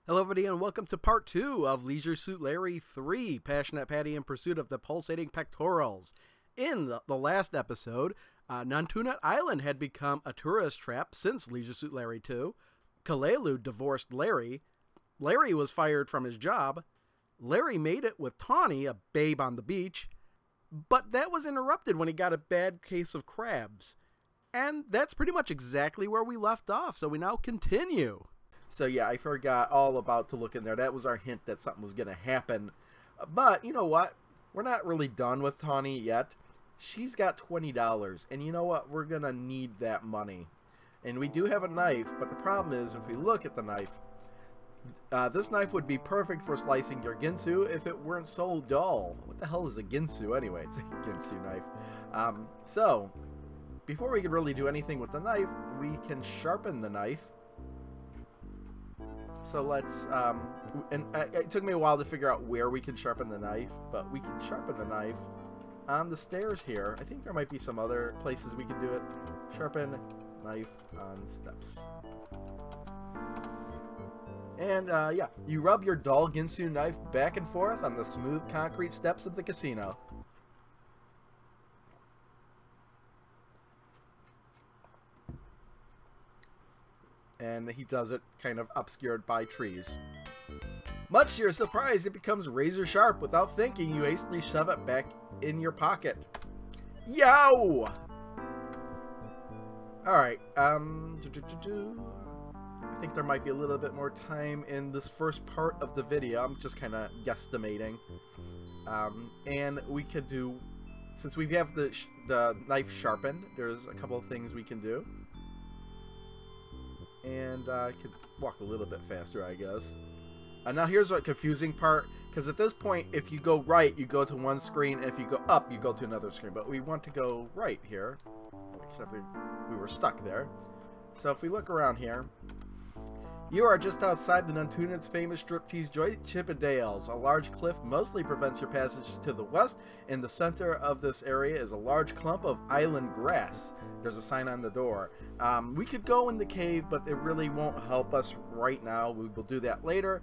Hello everybody and welcome to part 2 of Leisure Suit Larry 3, Passionate Patty in Pursuit of the Pulsating Pectorals. In the last episode, Nantucket Island had become a tourist trap since Leisure Suit Larry 2. Kalelu divorced Larry. Larry was fired from his job. Larry made it with Tawny, a babe on the beach. But that was interrupted when he got a bad case of crabs. And that's pretty much exactly where we left off, so we now continue. So yeah, I forgot all about to look in there. That was our hint that something was going to happen. But you know what? We're not really done with Tawny yet. She's got $20. And you know what? We're going to need that money. And we do have a knife. But the problem is, if we look at the knife, this knife would be perfect for slicing your ginsu if it weren't so dull. What the hell is a ginsu anyway? It's a ginsu knife. So, before we can really do anything with the knife, we can sharpen the knife. So let's, it took me a while to figure out where we can sharpen the knife, but we can sharpen the knife on the stairs here. I think there might be some other places we can do it. Sharpen knife on steps. And, yeah, you rub your dull ginsu knife back and forth on the smooth concrete steps of the casino. And he does it kind of obscured by trees. Much to your surprise, it becomes razor sharp. Without thinking, you hastily shove it back in your pocket. Yow! Alright, I think there might be a little bit more time in this first part of the video. I'm just kind of guesstimating. And we could do, since we have the knife sharpened, there's a couple of things we can do. And I could walk a little bit faster, I guess. Now here's a confusing part, because at this point, if you go right, you go to one screen, and if you go up, you go to another screen. But we want to go right here, except we were stuck there. So if we look around here, you are just outside the Nantucket's famous striptease joint, Chippendales. A large cliff mostly prevents your passage to the west. In the center of this area is a large clump of island grass. There's a sign on the door. We could go in the cave, but it really won't help us right now. We will do that later.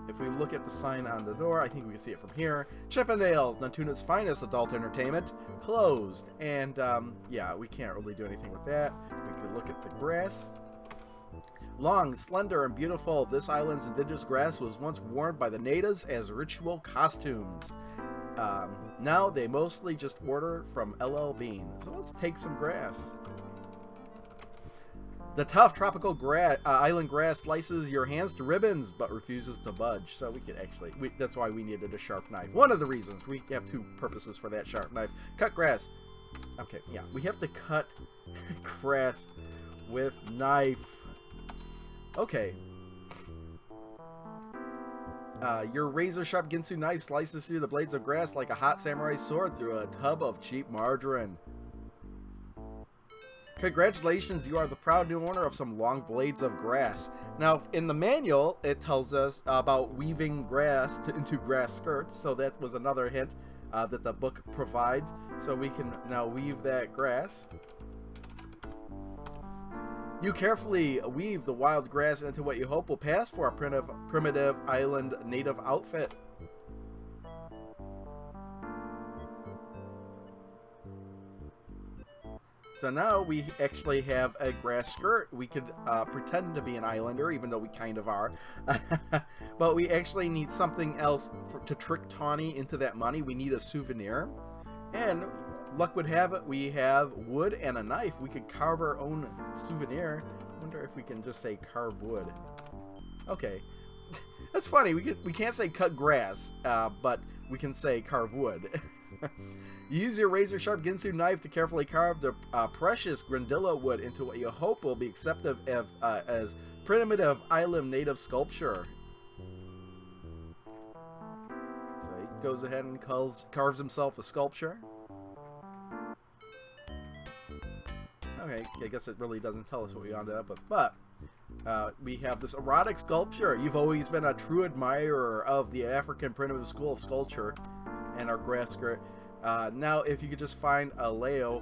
If we look at the sign on the door, I think we can see it from here. Chippendales, Nantucket's finest adult entertainment, closed. And yeah, we can't really do anything with that. We could look at the grass. Long, slender, and beautiful, this island's indigenous grass was once worn by the natives as ritual costumes. Now they mostly just order from LL Bean. So let's take some grass. The tough tropical island grass slices your hands to ribbons, but refuses to budge. So we could actually, that's why we needed a sharp knife. One of the reasons. We have two purposes for that sharp knife. Cut grass. Okay, yeah, we have to cut grass with knife. Okay. Your razor-sharp ginsu knife slices through the blades of grass like a hot samurai sword through a tub of cheap margarine. Congratulations, you are the proud new owner of some long blades of grass. Now, in the manual, it tells us about weaving grass into grass skirts, so that was another hint that the book provides. So we can now weave that grass. You carefully weave the wild grass into what you hope will pass for a primitive island native outfit. So now we actually have a grass skirt. We could pretend to be an islander, even though we kind of are. But we actually need something else to trick Tawny into that money. We need a souvenir. And luck would have it, we have wood and a knife. We could carve our own souvenir. I wonder if we can just say carve wood. Okay. That's funny. We can't say cut grass, but we can say carve wood. Use your razor-sharp ginsu knife to carefully carve the precious grindilla wood into what you hope will be accepted as primitive island native sculpture. So he goes ahead and carves himself a sculpture. Okay, I guess it really doesn't tell us what we ended up with, but we have this erotic sculpture. You've always been a true admirer of the African primitive school of sculpture and our grass skirt. Now, if you could just find a luau,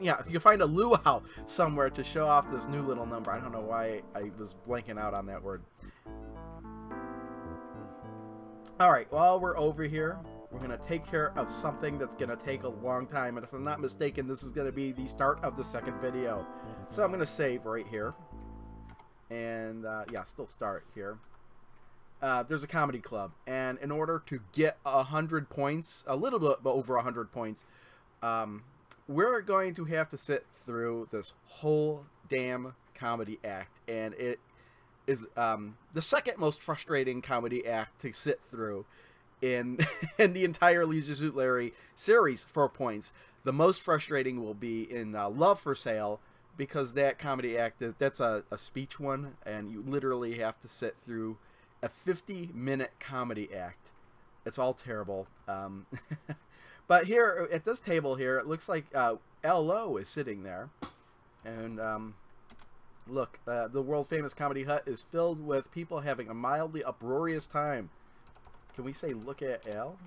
Yeah, if you can find a luau somewhere to show off this new little number. I don't know why I was blanking out on that word. Alright, while we're over here, we're going to take care of something that's going to take a long time. And if I'm not mistaken, this is going to be the start of the second video. So I'm going to save right here. And, yeah, still start here. There's a comedy club. And in order to get 100 points, a little bit over 100 points, we're going to have to sit through this whole damn comedy act. And it is the second most frustrating comedy act to sit through in in the entire Leisure Suit Larry series for points. The most frustrating will be in Love for Sale, because that comedy act, that's a speech one, and you literally have to sit through a 50-minute comedy act. It's all terrible. But here at this table here, it looks like L.O. is sitting there, and look, the world famous comedy hut is filled with people having a mildly uproarious time. Can we say look at Al?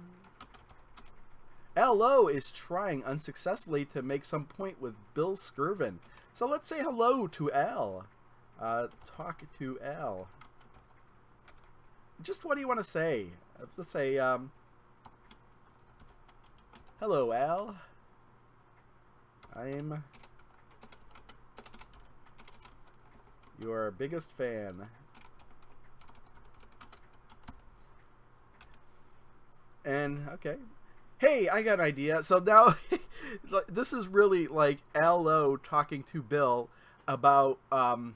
L.O. is trying unsuccessfully to make some point with Bill Skirvin. So let's say hello to Al. Talk to Al. Just what do you want to say? Let's say, hello, Al. I'm your biggest fan. And, okay. Hey, I got an idea. So now, this is really like L.O. talking to Bill about the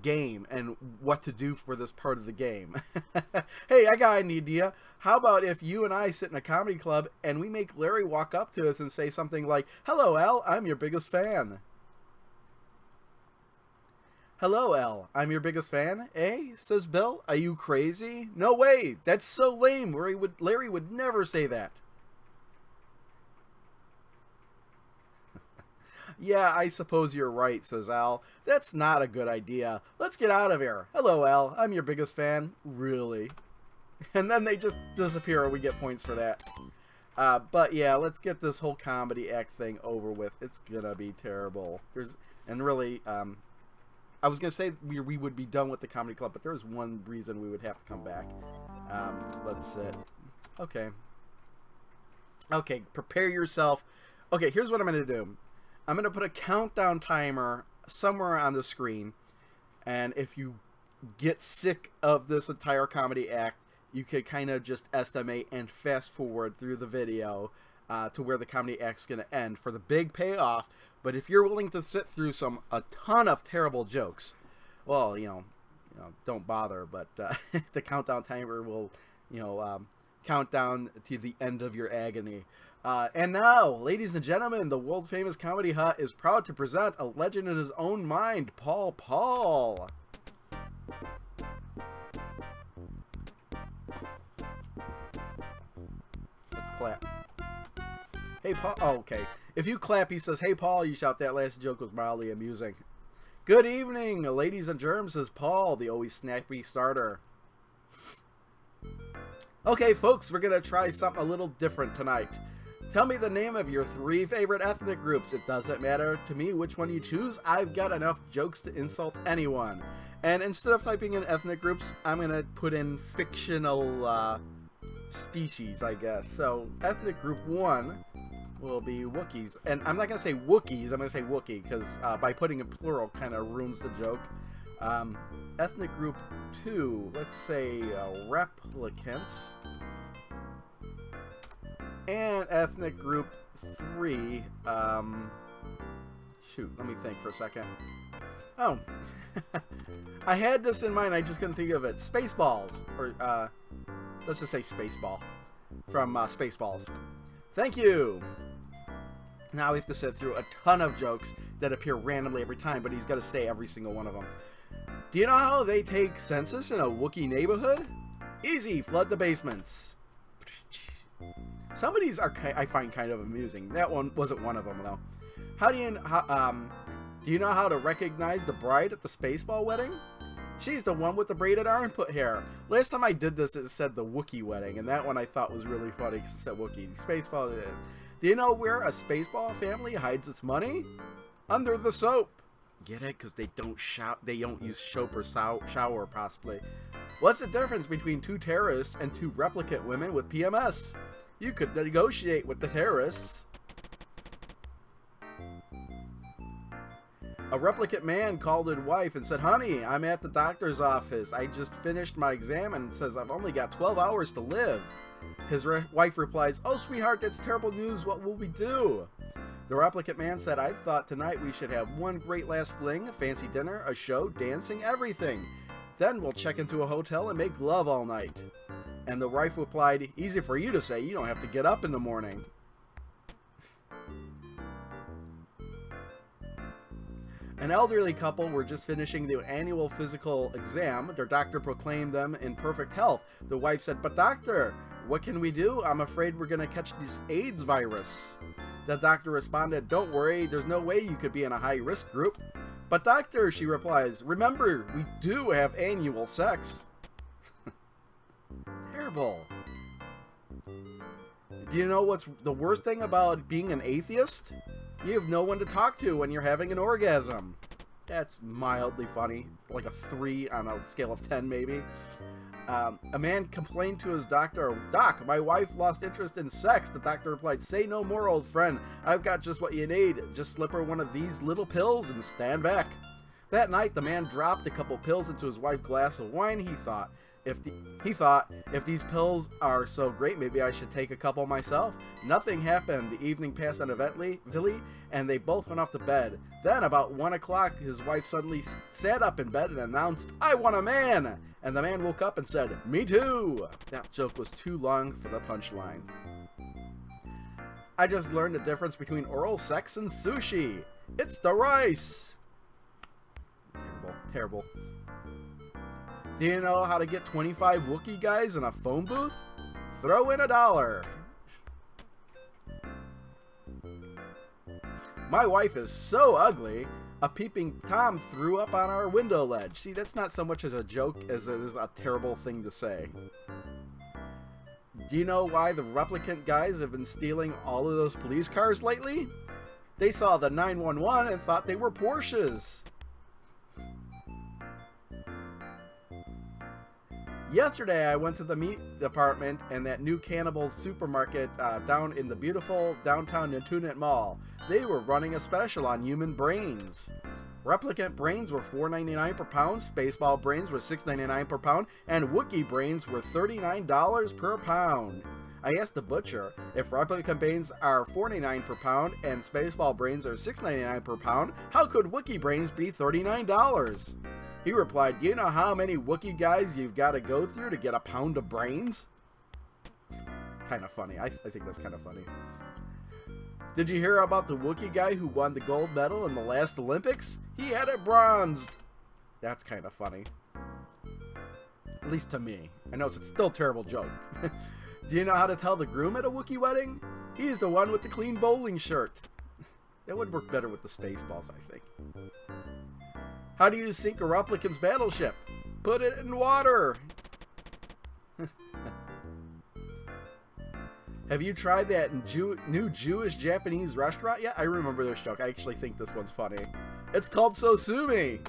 game and what to do for this part of the game. Hey, I got an idea. How about if you and I sit in a comedy club and we make Larry walk up to us and say something like, hello, Al, I'm your biggest fan. Hello, Al. I'm your biggest fan. Eh? Says Bill. Are you crazy? No way. That's so lame. Larry would never say that. Yeah, I suppose you're right, says Al. That's not a good idea. Let's get out of here. Hello, Al. I'm your biggest fan. Really? And then they just disappear and we get points for that. But yeah, let's get this whole comedy act thing over with. It's gonna be terrible. I was going to say we would be done with the comedy club, but there's one reason we would have to come back. Let's sit. Okay. Okay, prepare yourself. Okay, here's what I'm going to do. I'm going to put a countdown timer somewhere on the screen, and if you get sick of this entire comedy act, you could kind of just estimate and fast forward through the video to where the comedy act's going to end for the big payoff. But if you're willing to sit through a ton of terrible jokes, well, you know, don't bother. But the countdown timer will, count down to the end of your agony. And now, ladies and gentlemen, the world famous Comedy Hut is proud to present a legend in his own mind, Paul Paul. Let's clap. Hey, Paul. Oh, okay. If you clap, he says, hey, Paul, you shout, that last joke was mildly amusing. Good evening, ladies and germs, says Paul, the always snappy starter. Okay, folks, we're going to try something a little different tonight. Tell me the name of your 3 favorite ethnic groups. It doesn't matter to me which one you choose. I've got enough jokes to insult anyone. And instead of typing in ethnic groups, I'm going to put in fictional species, I guess. So, ethnic group 1 will be Wookiees. And I'm not going to say Wookiees, I'm going to say Wookie, because by putting it plural kind of ruins the joke. Ethnic group 2, let's say replicants. And ethnic group 3, shoot, let me think for a second. Oh, I had this in mind, I just couldn't think of it. Spaceballs, or let's just say Spaceball, from Spaceballs. Thank you! Now we have to sit through a ton of jokes that appear randomly every time, but he's got to say every single one of them. Do you know how they take census in a Wookiee neighborhood? Easy, flood the basements. Some of these are I find kind of amusing. That one wasn't one of them, though. Do you know how to recognize the bride at the Spaceball wedding? She's the one with the braided armpit hair. Last time I did this, it said the Wookiee wedding, and that one I thought was really funny because it said Wookiee. Spaceball, Do you know where a Spaceball family hides its money? Under the soap. Get it? Because they don't use soap or shower, possibly. What's the difference between 2 terrorists and 2 replicant women with PMS? You could negotiate with the terrorists. A replicant man called his wife and said, "Honey, I'm at the doctor's office. I just finished my exam and says I've only got 12 hours to live." His wife replies, "Oh, sweetheart, that's terrible news. What will we do?" The replicant man said, "I thought tonight we should have one great last fling, a fancy dinner, a show, dancing, everything. Then we'll check into a hotel and make love all night." And the wife replied, "Easy for you to say. You don't have to get up in the morning." An elderly couple were just finishing their annual physical exam. Their doctor proclaimed them in perfect health. The wife said, "But doctor, what can we do? I'm afraid we're going to catch this AIDS virus." The doctor responded, "Don't worry, there's no way you could be in a high-risk group." "But doctor," she replies, "remember, we do have annual sex." Terrible. Do you know what's the worst thing about being an atheist? You have no one to talk to when you're having an orgasm. That's mildly funny, like a 3 on a scale of 10 maybe. A man complained to his doctor, "Doc, my wife lost interest in sex." The doctor replied, "Say no more, old friend. I've got just what you need. Just slip her one of these little pills and stand back." That night, the man dropped a couple pills into his wife's glass of wine. He thought, if these pills are so great, maybe I should take a couple myself. Nothing happened. The evening passed uneventfully, and they both went off to bed. Then, about 1 o'clock, his wife suddenly sat up in bed and announced, "I want a man!" And the man woke up and said, "Me too!" That joke was too long for the punchline. I just learned the difference between oral sex and sushi. It's the rice! Terrible, terrible. Do you know how to get 25 Wookiee guys in a phone booth? Throw in $1. My wife is so ugly, a peeping Tom threw up on our window ledge. See, that's not so much as a joke as it is a terrible thing to say. Do you know why the replicant guys have been stealing all of those police cars lately? They saw the 911 and thought they were Porsches. Yesterday, I went to the meat department in that new cannibal supermarket down in the beautiful downtown Nantucket Mall. They were running a special on human brains. Replicant brains were $4.99 per pound, Spaceball brains were $6.99 per pound, and Wookiee brains were $39 per pound. I asked the butcher, if replicant brains are $4.99 per pound and Spaceball brains are $6.99 per pound, how could Wookiee brains be $39? He replied, "Do you know how many Wookiee guys you've got to go through to get a pound of brains?" Kind of funny. I think that's kind of funny. Did you hear about the Wookiee guy who won the gold medal in the last Olympics? He had it bronzed. That's kind of funny. At least to me. I know it's still a terrible joke. Do you know how to tell the groom at a Wookiee wedding? He's the one with the clean bowling shirt. That would work better with the Spaceballs, I think. How do you sink a replicant's battleship? Put it in water! Have you tried that new Jewish-Japanese restaurant yet? I remember this joke. I actually think this one's funny. It's called Sosumi!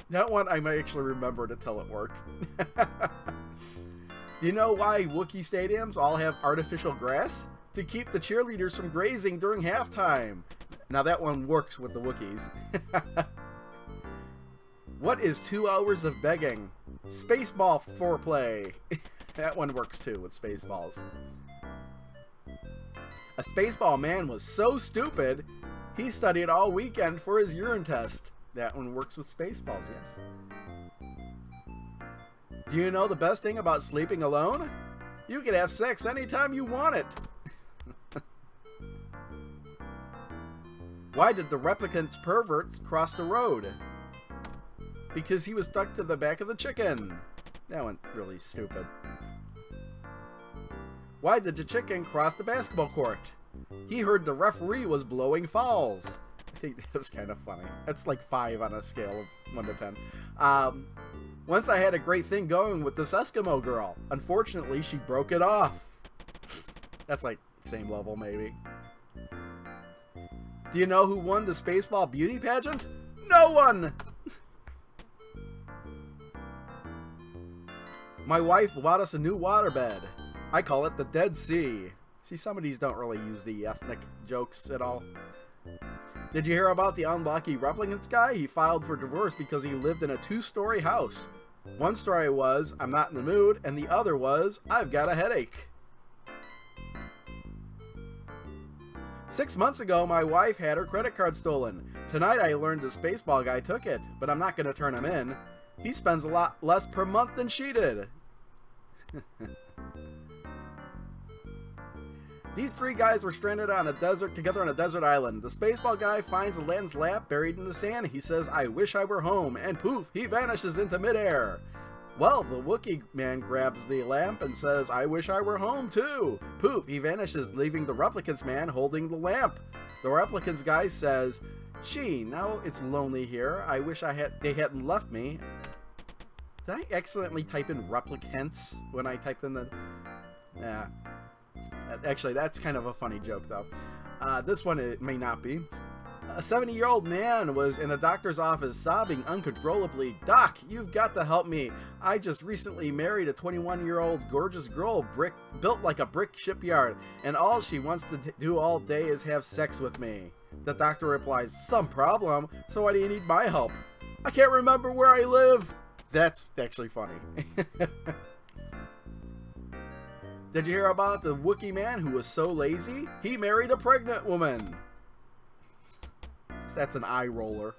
That one I might actually remember to tell at work. Do you know why Wookiee stadiums all have artificial grass? To keep the cheerleaders from grazing during halftime. Now that one works with the Wookiees. What is 2 hours of begging? Spaceball foreplay. That one works too with Spaceballs. A Spaceball man was so stupid, he studied all weekend for his urine test. That one works with Spaceballs, yes. Do you know the best thing about sleeping alone? You can have sex anytime you want it. Why did the replicant's perverts cross the road? Because he was stuck to the back of the chicken. That went really stupid. Why did the chicken cross the basketball court? He heard the referee was blowing fouls. I think that was kind of funny. That's like 5 on a scale of 1 to 10. Once I had a great thing going with this Eskimo girl. Unfortunately, she broke it off. That's like same level, maybe. Do you know who won the Spaceball beauty pageant? No one! My wife bought us a new waterbed. I call it the Dead Sea. See, some of these don't really use the ethnic jokes at all. Did you hear about the unlucky replicants guy? He filed for divorce because he lived in a 2-story house. One story was, I'm not in the mood, and the other was, I've got a headache. 6 months ago, my wife had her credit card stolen. Tonight I learned the Spaceball guy took it, but I'm not going to turn him in. He spends a lot less per month than she did. These 3 guys were stranded on a desert together on a desert island. The Spaceball guy finds Len's lamp buried in the sand. He says, I wish I were home, and poof, he vanishes into midair. Well, the Wookiee man grabs the lamp and says, I wish I were home too. Poof, he vanishes, leaving the Replicants man holding the lamp. The Replicants guy says, gee, now it's lonely here. I wish they hadn't left me. Did I accidentally type in replicants when I typed in the... Yeah. Actually, that's kind of a funny joke, though. This one, it may not be. A 70-year-old man was in a doctor's office sobbing uncontrollably. Doc, you've got to help me. I just recently married a 21-year-old gorgeous girl built like a brick shipyard, and all she wants to do all day is have sex with me. The doctor replies, some problem, so why do you need my help? I can't remember where I live. That's actually funny. Did you hear about the Wookiee man who was so lazy? He married a pregnant woman. That's an eye roller.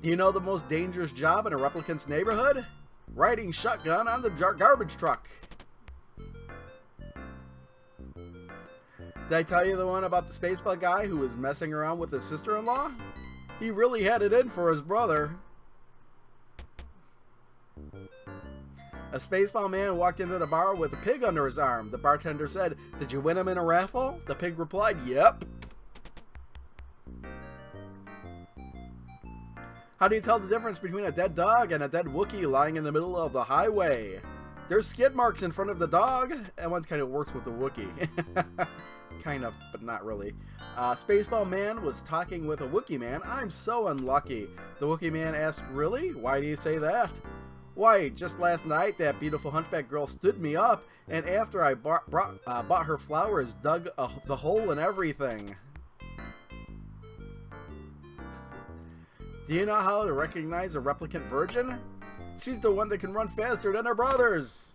Do you know the most dangerous job in a replicant's neighborhood? Riding shotgun on the garbage truck. Did I tell you the one about the Spaceball guy who was messing around with his sister-in-law? He really had it in for his brother. A Spaceball man walked into the bar with a pig under his arm. The bartender said, did you win him in a raffle? The pig replied, yep. How do you tell the difference between a dead dog and a dead Wookiee lying in the middle of the highway? There's skid marks in front of the dog. That one kind of works with the Wookiee. Kind of, but not really. Spaceball man was talking with a Wookiee man. I'm so unlucky. The Wookiee man asked, really? Why do you say that? Why, just last night that beautiful hunchback girl stood me up, and after I bought her flowers, dug the hole and everything. Do you know how to recognize a replicant virgin? She's the one that can run faster than her brothers.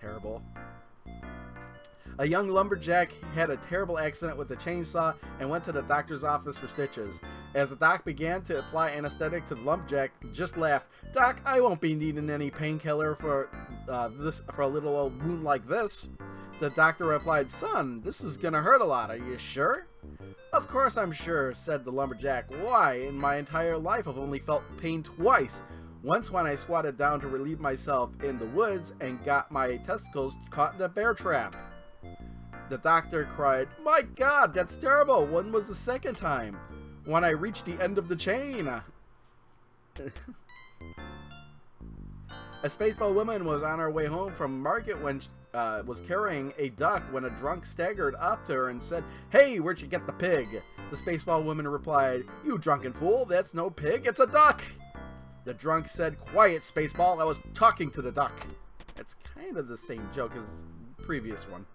Terrible. A young lumberjack had a terrible accident with a chainsaw and went to the doctor's office for stitches. As the doc began to apply anesthetic to the lumberjack, just laughed. Doc, I won't be needing any painkiller for a little old wound like this. The doctor replied, son, this is gonna hurt a lot. Are you sure? Of course I'm sure, said the lumberjack. Why? In my entire life I've only felt pain twice. Once when I squatted down to relieve myself in the woods and got my testicles caught in a bear trap. The doctor cried, my God, that's terrible. When was the second time? When I reached the end of the chain. A Spaceball woman was on her way home from market when was carrying a duck when a drunk staggered up to her and said, hey, where'd you get the pig? The Spaceball woman replied, you drunken fool, that's no pig, it's a duck. The drunk said, quiet, Spaceball, I was talking to the duck. It's kind of the same joke as the previous one.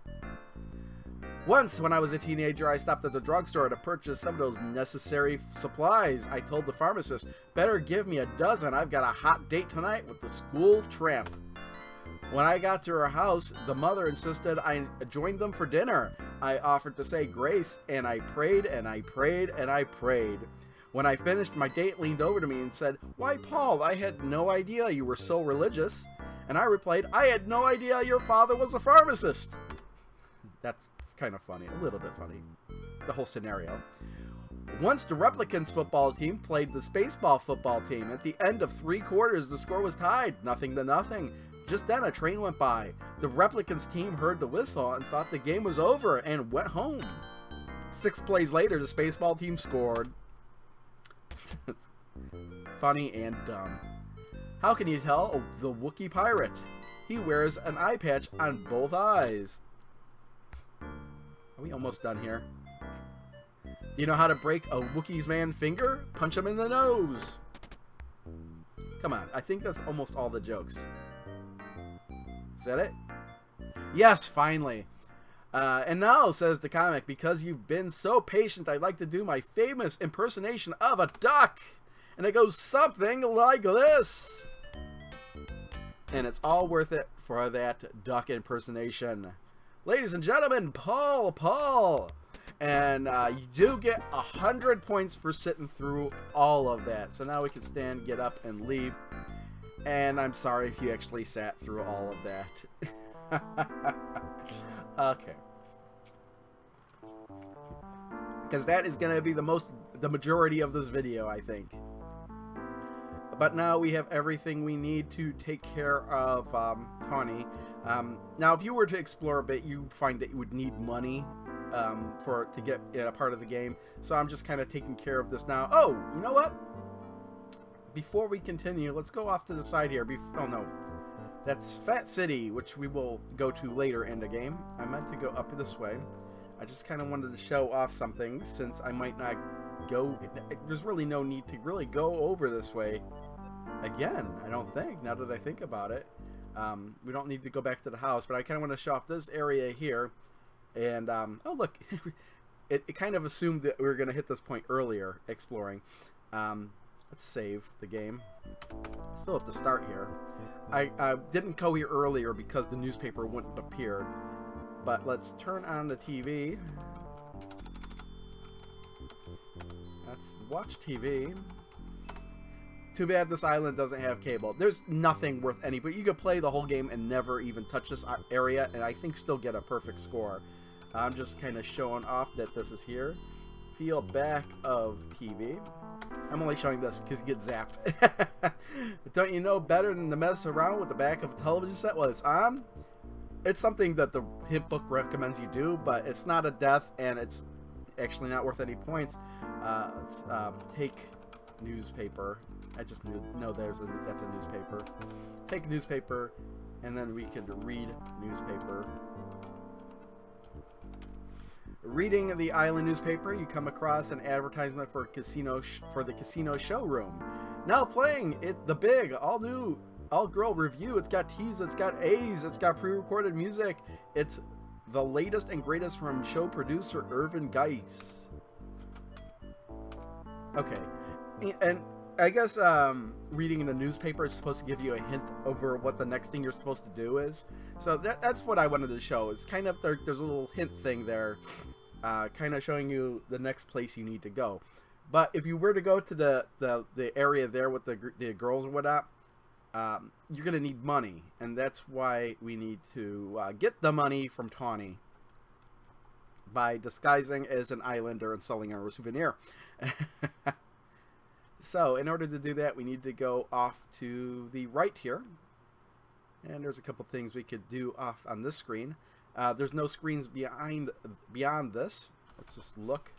Once, when I was a teenager, I stopped at the drugstore to purchase some of those necessary supplies. I told the pharmacist, better give me a dozen. I've got a hot date tonight with the school tramp. When I got to her house, the mother insisted I join them for dinner. I offered to say grace, and I prayed, and I prayed, and I prayed. When I finished, my date leaned over to me and said, why, Paul, I had no idea you were so religious. And I replied, I had no idea your father was a pharmacist. That's kind of funny, a little bit funny, the whole scenario. Once the Replicants football team played the Spaceball football team. At the end of 3 quarters, the score was tied, 0-0. Just then, a train went by. The Replicants team heard the whistle and thought the game was over and went home. 6 plays later, the Spaceball team scored. It's funny and dumb. How can you tell the Wookiee pirate? He wears an eye patch on both eyes. I Are we almost done here? Do you know how to break a Wookiee's man finger? Punch him in the nose. Come on, I think that's almost all the jokes. Is that it? Yes, finally. And now, says the comic, because you've been so patient, I'd like to do my famous impersonation of a duck. And it goes something like this. And it's all worth it for that duck impersonation. Ladies and gentlemen, Paul. And you do get 100 points for sitting through all of that. So now we can stand, get up, and leave. And I'm sorry if you actually sat through all of that. Okay. Because that is going to be the majority of this video, I think. But now we have everything we need to take care of Tawny. Now, if you were to explore a bit, you'd find that you would need money to get a part of the game. So I'm just kind of taking care of this now. Oh, you know what? Before we continue, let's go off to the side here. Oh, no. That's Fat City, which we will go to later in the game. I meant to go up this way. I just kind of wanted to show off something, since I might not go... There's really no need to really go over this way again, I don't think, now that I think about it. We don't need to go back to the house, but I kind of want to show off this area here. And, oh look, it kind of assumed that we were going to hit this point earlier, exploring. Let's save the game. Still have to start here. I didn't go here earlier because the newspaper wouldn't appear. But let's turn on the TV. Let's watch TV. Too bad this island doesn't have cable. There's nothing worth any, but you could play the whole game and never even touch this area, and I think still get a perfect score. I'm just kind of showing off that this is here. Feel back of TV. I'm only showing this because you get zapped. Don't you know better than to mess around with the back of a television set while it's on? It's something that the hint book recommends you do, but it's not a death, and it's actually not worth any points. Let's take newspaper. I just know that's a newspaper. Take newspaper, and then we could read newspaper. Reading the island newspaper, you come across an advertisement for the casino showroom. Now playing the big, all-girl review. It's got T's, it's got A's, it's got pre-recorded music. It's the latest and greatest from show producer Irvin Geis. Okay, and I guess reading the newspaper is supposed to give you a hint over what the next thing you're supposed to do is. So that's what I wanted to show. Is kind of there's a little hint thing there, kind of showing you the next place you need to go. But if you were to go to the area there with the girls or whatnot, you're gonna need money, and that's why we need to get the money from Tawny by disguising as an islander and selling our souvenir. So in order to do that, we need to go off to the right here, and there's a couple things we could do off on this screen. There's no screens beyond this. Let's just look.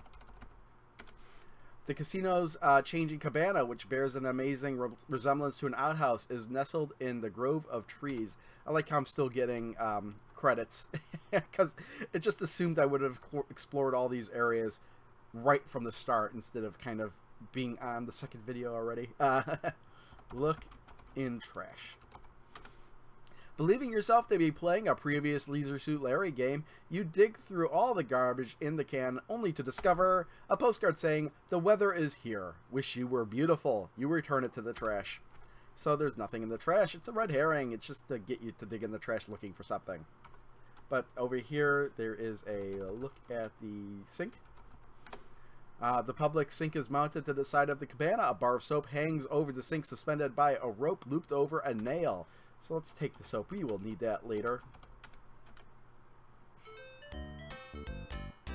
The casino's changing cabana, which bears an amazing resemblance to an outhouse, is nestled in the grove of trees. I like how I'm still getting credits, because it just assumed I would have explored all these areas right from the start instead of kind of being on the second video already. Look in trash. Believing yourself to be playing a previous Leisure Suit Larry game, you dig through all the garbage in the can only to discover a postcard saying, "The weather is here. Wish you were beautiful." You return it to the trash. So there's nothing in the trash. It's a red herring. It's just to get you to dig in the trash looking for something. But over here, there is a look at the sink. The public sink is mounted to the side of the cabana. A bar of soap hangs over the sink, suspended by a rope looped over a nail. So let's take the soap. We will need that later.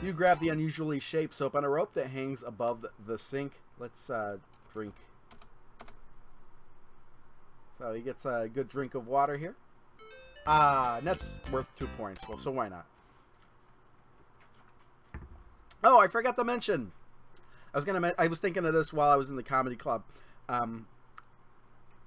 You grab the unusually shaped soap on a rope that hangs above the sink. Let's drink. So he gets a good drink of water here. And that's worth 2 points. Well, so why not? Oh, I forgot to mention. I was thinking of this while I was in the comedy club.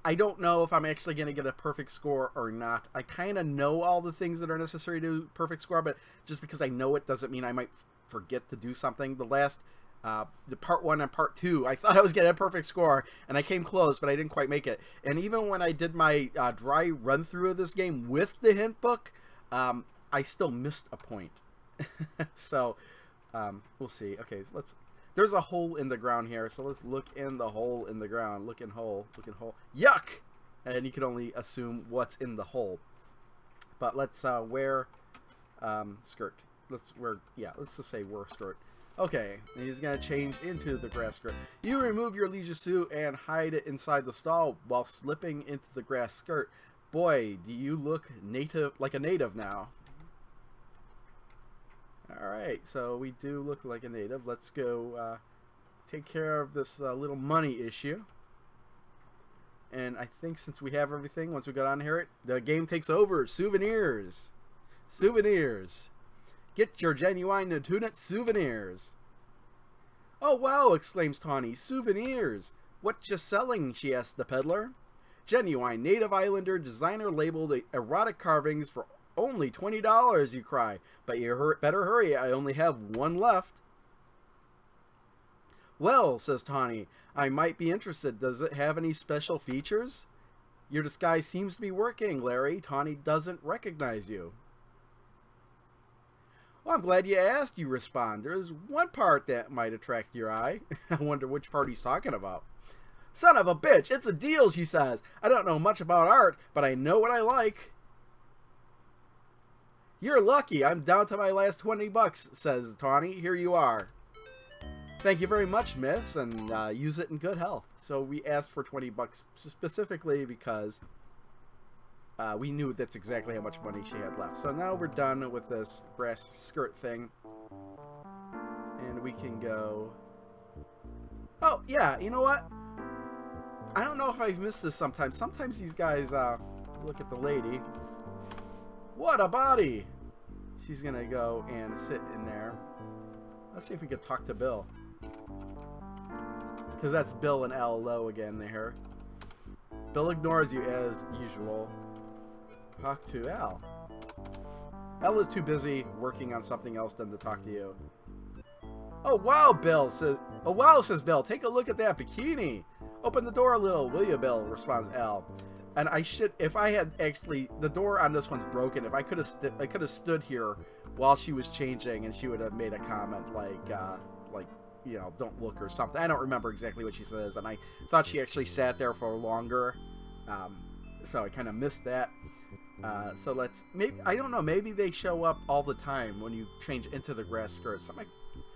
I don't know if I'm actually going to get a perfect score or not. I kind of know all the things that are necessary to do perfect score, but just because I know it doesn't mean I might forget to do something. The last, the part 1 and part 2, I thought I was getting a perfect score, and I came close, but I didn't quite make it. And even when I did my dry run-through of this game with the hint book, I still missed a point. So, we'll see. Okay, so there's a hole in the ground here, so let's look in the hole in the ground. Look in hole. Yuck! And you can only assume what's in the hole. But let's wear skirt. Let's just say wear skirt. Okay, and he's gonna change into the grass skirt. You remove your leisure suit and hide it inside the stall while slipping into the grass skirt. Boy, do you look like a native now. Alright, so we do look like a native. Let's go take care of this little money issue. And I think since we have everything, once we go down here, the game takes over. Souvenirs. Souvenirs. Get your genuine Nantunet souvenirs. Oh wow, exclaims Tawny. Souvenirs. What you selling, she asks the peddler. Genuine native islander designer labeled erotic carvings for only $20, you cry. But you better hurry, I only have one left. Well, says Tawny, I might be interested. Does it have any special features? Your disguise seems to be working, Larry. Tawny doesn't recognize you. Well, I'm glad you asked, you respond. There is one part that might attract your eye. I wonder which part he's talking about. Son of a bitch, it's a deal, she says. I don't know much about art, but I know what I like. You're lucky. I'm down to my last 20 bucks, says Tawny. Here you are. Thank you very much, Miss, and use it in good health. So we asked for 20 bucks specifically because we knew that's exactly how much money she had left. So now we're done with this grass skirt thing. And we can go... Oh, yeah, you know what? I don't know if I've missed this sometimes. Sometimes these guys look at the lady. What a body! She's gonna go and sit in there. Let's see if we can talk to Bill. Because that's Bill and Al low again there. Bill ignores you as usual. Talk to Al. Al is too busy working on something else than to talk to you. Oh wow, Bill says. Oh wow, says Bill. Take a look at that bikini. Open the door a little, will you, Bill? Responds Al. And I should, if I had actually, the door on this one's broken. If I could have stood here while she was changing, and she would have made a comment like, you know, don't look or something. I don't remember exactly what she says, and I thought she actually sat there for longer, so I kind of missed that. So let's, maybe, I don't know, maybe they show up all the time when you change into the grass skirt. Something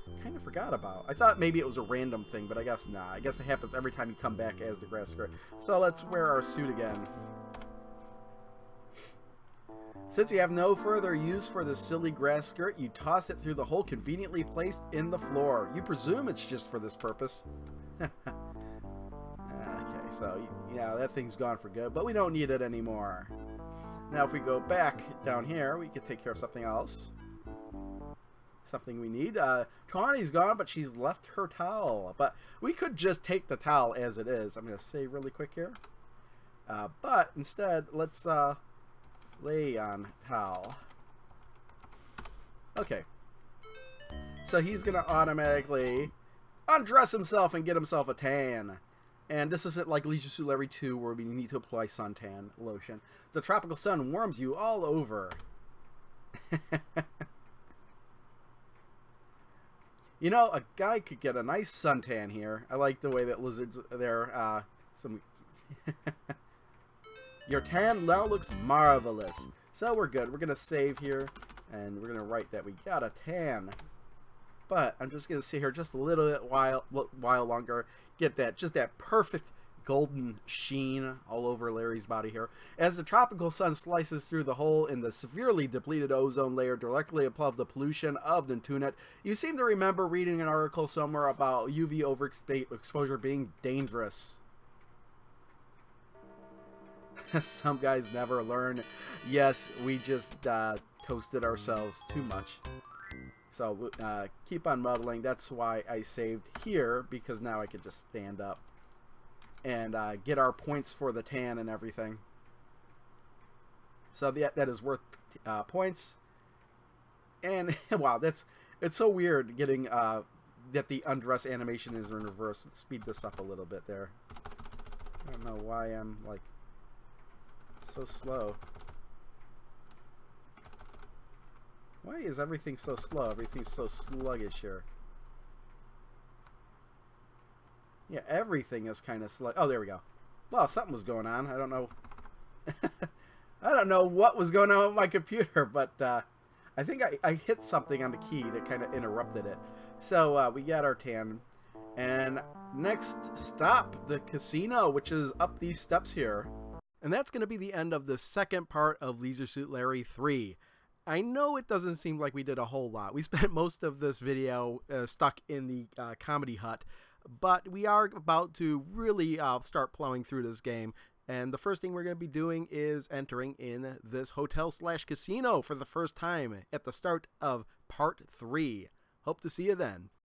I kind of forgot about. I thought maybe it was a random thing, but I guess not. I guess it happens every time you come back as the grass skirt. So let's wear our suit again. Since you have no further use for this silly grass skirt, you toss it through the hole conveniently placed in the floor. You presume it's just for this purpose. Okay, so yeah, that thing's gone for good, but we don't need it anymore. Now if we go back down here, we can take care of something else. Something we need. Tawny's gone, but she's left her towel. But we could just take the towel as it is. I'm going to save really quick here. But instead, let's lay on towel. Okay. So he's going to automatically undress himself and get himself a tan. And this isn't like Leisure Suit Larry 2 where we need to apply suntan lotion. The tropical sun warms you all over. You know, a guy could get a nice suntan here. I like the way that lizards there. Your tan now looks marvelous. So we're good. We're gonna save here, and we're gonna write that we got a tan. But I'm just gonna sit here just a little bit while longer. Get that, just that perfect golden sheen all over Larry's body here. As the tropical sun slices through the hole in the severely depleted ozone layer directly above the pollution of Nantunet, you seem to remember reading an article somewhere about UV overexposure being dangerous. Some guys never learn. Yes, we just toasted ourselves too much. So keep on muddling. That's why I saved here, because now I can just stand up and get our points for the tan and everything. So that is worth points. And wow, it's so weird getting that the undress animation is in reverse. Let's speed this up a little bit there. I don't know why I'm like so slow. Why is everything so slow? Everything's so sluggish here. Yeah, everything is kind of slug. Oh, there we go. Well, something was going on. I don't know. I don't know what was going on with my computer, but I think I hit something on the key that kind of interrupted it. So we got our tan. And next stop, the casino, which is up these steps here. And that's going to be the end of the second part of Leisure Suit Larry 3. I know it doesn't seem like we did a whole lot. We spent most of this video stuck in the comedy hut, but we are about to really start plowing through this game. And the first thing we're going to be doing is entering in this hotel/casino for the first time at the start of part 3. Hope to see you then.